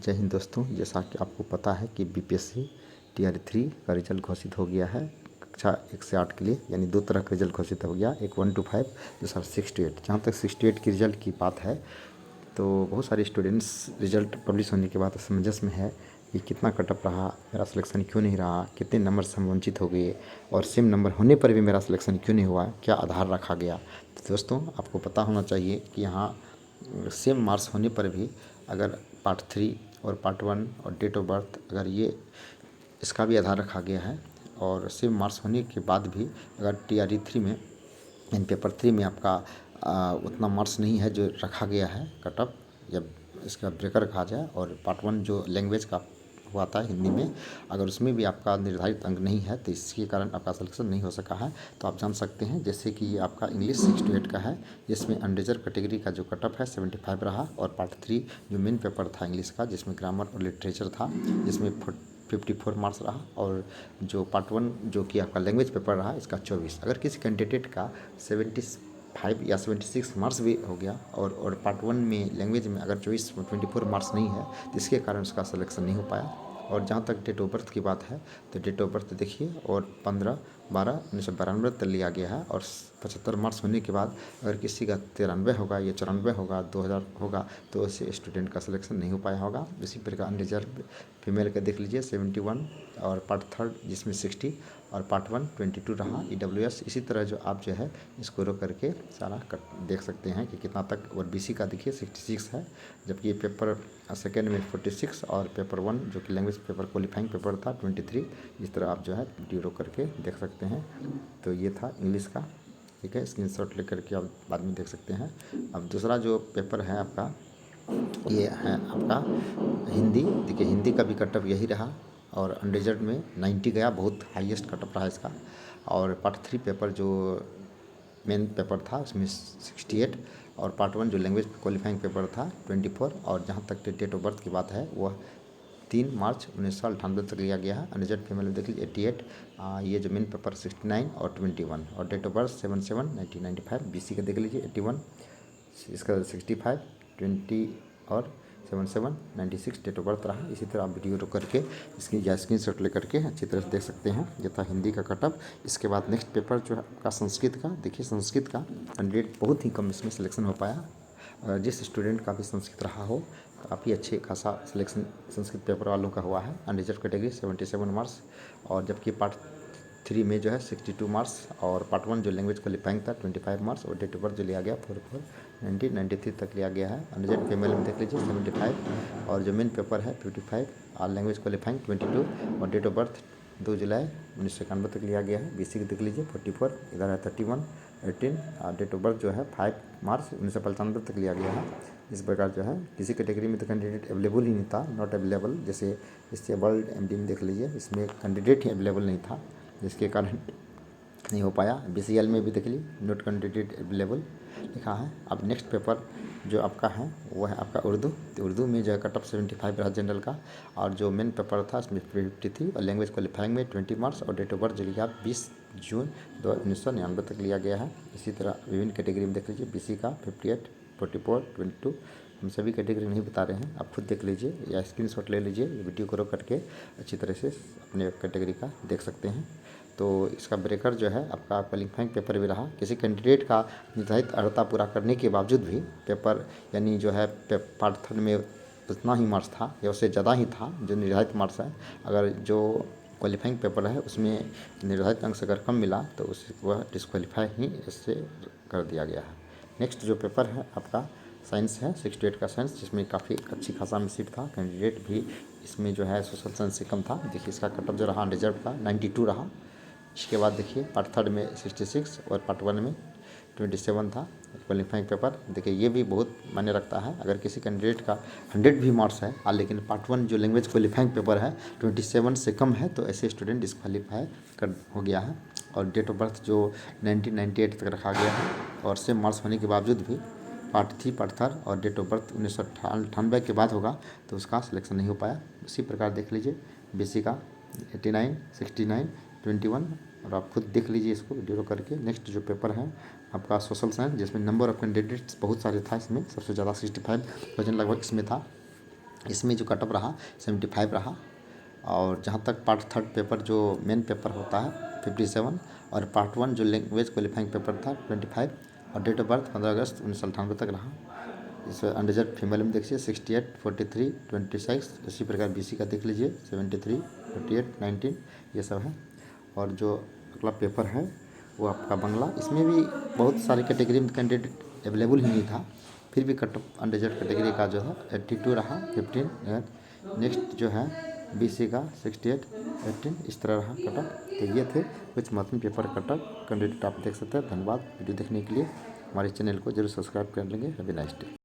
जय हिंद दोस्तों। जैसा कि आपको पता है कि बीपीएससी टीआरई 3 का रिजल्ट घोषित हो गया है कक्षा 1 से 8 के लिए, यानी दो तरह का रिजल्ट घोषित हो गया, एक 1 to 5, दूसरा 6 to 8। जहाँ तक 6 to 8 की रिजल्ट की बात है तो बहुत सारे स्टूडेंट्स रिजल्ट पब्लिश होने के बाद असमंजस में है कि कितना कटअप रहा, मेरा सिलेक्शन क्यों नहीं रहा, कितने नंबर से हम वंचित हो गए और सेम नंबर होने पर भी मेरा सिलेक्शन क्यों नहीं हुआ, क्या आधार रखा गया। तो दोस्तों आपको पता होना चाहिए कि यहाँ सेम मार्क्स होने पर भी अगर पार्ट 3 और पार्ट 1 और डेट ऑफ बर्थ अगर ये इसका भी आधार रखा गया है और सेम मार्क्स होने के बाद भी अगर टीआरई 3 में इन पेपर 3 में आपका उतना मार्क्स नहीं है जो रखा गया है कटअप, जब इसका ब्रेकर कहा जाए, और पार्ट 1 जो लैंग्वेज का हुआ था हिंदी में, अगर उसमें भी आपका निर्धारित अंक नहीं है तो इसके कारण आपका सिलेक्शन नहीं हो सका है। तो आप जान सकते हैं जैसे कि ये आपका इंग्लिश 6 to 8 का है, जिसमें अनरिजर्व कैटेगरी का जो कटअप है 75 रहा, और पार्ट 3 जो मेन पेपर था इंग्लिश का जिसमें ग्रामर और लिटरेचर था जिसमें 54 मार्क्स रहा, और जो पार्ट 1 जो कि आपका लैंग्वेज पेपर रहा इसका 24। अगर किसी कैंडिडेट का 75 या 76 मार्क्स भी हो गया और पार्ट 1 में लैंग्वेज में अगर 24 मार्क्स नहीं है तो इसके कारण उसका सिलेक्शन नहीं हो पाया। और जहाँ तक डेट ऑफ बर्थ की बात है तो डेट ऑफ बर्थ देखिए, और 15/12/1992 तक लिया गया है, और 75 मार्क्स होने के बाद अगर किसी का 93 होगा या 94 होगा, 2000 होगा, तो ऐसे स्टूडेंट का सिलेक्शन नहीं हो पाया होगा। इसी प्रकार अनरिजर्व फीमेल का देख लीजिए 71, और पार्ट 3 जिसमें 60, और पार्ट 1 22 रहा ईडब्ल्यूएस। इसी तरह जो आप जो है इसको रो करके सारा देख सकते हैं कि कितना तक। और बीसी का देखिए 66 है, जबकि पेपर सेकेंड में 46, और पेपर 1 जो कि लैंग्वेज पेपर क्वालिफाइंग पेपर था 23। इस तरह आप जो है वीडियो रो करके देख सकते हैं। तो ये था इंग्लिश का, ठीक है, स्क्रीनशॉट लेकर के आप बाद में देख सकते हैं। अब दूसरा जो पेपर है आपका, ये है आपका हिंदी। देखिए हिंदी का भी कटअप यही रहा, और अनरिजर्व में 90 गया, बहुत हाईएस्ट कटअप रहा इसका। और पार्ट 3 पेपर जो मेन पेपर था उसमें 68, और पार्ट 1 जो लैंग्वेज क्वालिफाइंग पेपर था 24। और जहाँ तक डेट ऑफ बर्थ की बात है वह 3 मार्च 1998 तक लिया गया है। अनरिजर्व फीमेल में देख लीजिए 88, ये जो मेन पेपर 69 और 21, और डेट ऑफ बर्थ 7/7/1995। बीसी का देख लीजिए 81, इसका 65, 20 और 7/7/96 डेट ऑफ बर्थ रहा। इसी तरह आप वीडियो रो करके इसकी या स्क्रीन शॉट ले करके अच्छी तरह से देख सकते हैं। ये था हिंदी का कटअप। इसके बाद नेक्स्ट पेपर जो है आपका संस्कृत का। देखिए संस्कृत का कैंडिडेट बहुत ही कम इसमें सिलेक्शन हो पाया। जिस स्टूडेंट का भी संस्कृत रहा हो काफ़ी अच्छे खासा सिलेक्शन संस्कृत पेपर वालों का हुआ है। अनरिजर्व कैटेगरी 77 मार्क्स, और जबकि पार्ट 3 में जो है 62 मार्क्स, और पार्ट 1 जो लैंग्वेज क्वालिफाइंग था 25 मार्क्स, और डेट ऑफ बर्थ जो लिया गया 4/4/1993 तक लिया गया है। अनरिजर्व फीमेल में देख लीजिए 75, और जो मेन पेपर है 55, और लैंग्वेज क्वालिफाइंग 22, और डेट ऑफ बर्थ 2 जुलाई 1991 तक लिया गया है। बीसी की देख लीजिए 44, इधर है 31, 18, और डेट ऑफ बर्थ जो है 5 मार्च 1995 तक लिया गया है। इस प्रकार जो है किसी कैटेगरी में तो कैंडिडेट अवेलेबल ही नहीं था, नॉट अवेलेबल। जैसे वर्ल्ड एमडी में देख लीजिए, इसमें कैंडिडेट ही अवेलेबल नहीं था, जिसके कारण नहीं हो पाया। बीसीएल में भी देख लीजिए नॉट कैंडिडेट अवेलेबल लिखा है। अब नेक्स्ट पेपर जो आपका है वो है आपका उर्दू। तो उर्दू में जो है कटअप 75 रहा जनरल का, और जो मेन पेपर था उसमें 53, और लैंग्वेज क्वालिफाइंग में 20 मार्क्स, और डेट ऑफ बर्थ जो लिखा 20 जून 1999 तक लिया गया है। इसी तरह विभिन्न कैटेगरी में देख लीजिए, बीसी का 58, 44, 22। हम सभी कैटेगरी नहीं बता रहे हैं, आप खुद देख लीजिए या स्क्रीनशॉट ले लीजिए, वीडियो करो करके अच्छी तरह से अपने कैटेगरी का देख सकते हैं। तो इसका ब्रेकर जो है आपका क्वालिफाइंग पेपर भी रहा। किसी कैंडिडेट का निर्धारित अर्हता पूरा करने के बावजूद भी पेपर यानी जो है पार्ट 3 में उतना ही मार्क्स था या उससे ज़्यादा ही था जो निर्धारित मार्क्स है। अगर जो क्वालिफाइंग पेपर है उसमें निर्धारित अंक से अगर कम मिला तो उस वह डिस्क्वालीफाई ही इससे कर दिया गया है। नेक्स्ट जो पेपर है आपका साइंस है, 68 का साइंस, जिसमें काफ़ी अच्छी खासा में सीट था। कैंडिडेट भी इसमें जो है सोशल साइंस से कम था। देखिए इसका कटअप जो रहा रिजर्व का 92 रहा। इसके बाद देखिए पार्ट 3 में 66, और पार्ट 1 में 27 था क्वालिफाइंग पेपर। देखिए ये भी बहुत मायने रखता है। अगर किसी कैंडिडेट का 100 भी मार्क्स है लेकिन पार्ट 1 जो लैंग्वेज क्वालिफाइंग पेपर है 27 से कम है तो ऐसे स्टूडेंट डिस्क्वालीफाई कर हो गया है। और डेट ऑफ बर्थ जो 1998 तक रखा गया है, और सेम मार्क्स होने के बावजूद भी पार्ट 3 पार्ट 3 और डेट ऑफ बर्थ 1998 के बाद होगा तो उसका सिलेक्शन नहीं हो पाया। उसी प्रकार देख लीजिए बीसी का 89, 69, 21, और आप खुद देख लीजिए इसको वीडियो करके। नेक्स्ट जो पेपर है आपका सोशल साइंस, जिसमें नंबर ऑफ कैंडिडेट्स बहुत सारे था। इसमें सबसे ज़्यादा 65 वजन लगभग इसमें था। इसमें जो कटअप रहा 75 रहा। और जहाँ तक पार्ट थर्ड पेपर जो मेन पेपर होता है 57 और पार्ट वन जो लैंग्वेज क्वालिफाइंग पेपर था 25 और डेट ऑफ बर्थ 15 अगस्त 1998 तक रहा। इस अनरिजर्व फीमेल में देखिए 68, 43, 26। इसी प्रकार बीसी का देख लीजिए 73, 48, 19 ये सब है। और जो अगला पेपर है वो आपका बंगला, इसमें भी बहुत सारे कैटेगरी में कैंडिडेट अवेलेबल ही नहीं था, फिर भी कट ऑफ अनरिजर्व कैटेगरी का जो है 82 रहा 15। नेक्स्ट जो है बीसी का 68, 18 इस तरह रहा कट ऑफ। तो ये थे कुछ महत्वपूर्ण पेपर कट ऑफ कैंडिडेट, आप देख सकते हैं। धन्यवाद वीडियो देखने के लिए। हमारे चैनल को जरूर सब्सक्राइब कर लेंगे। Have a nice day.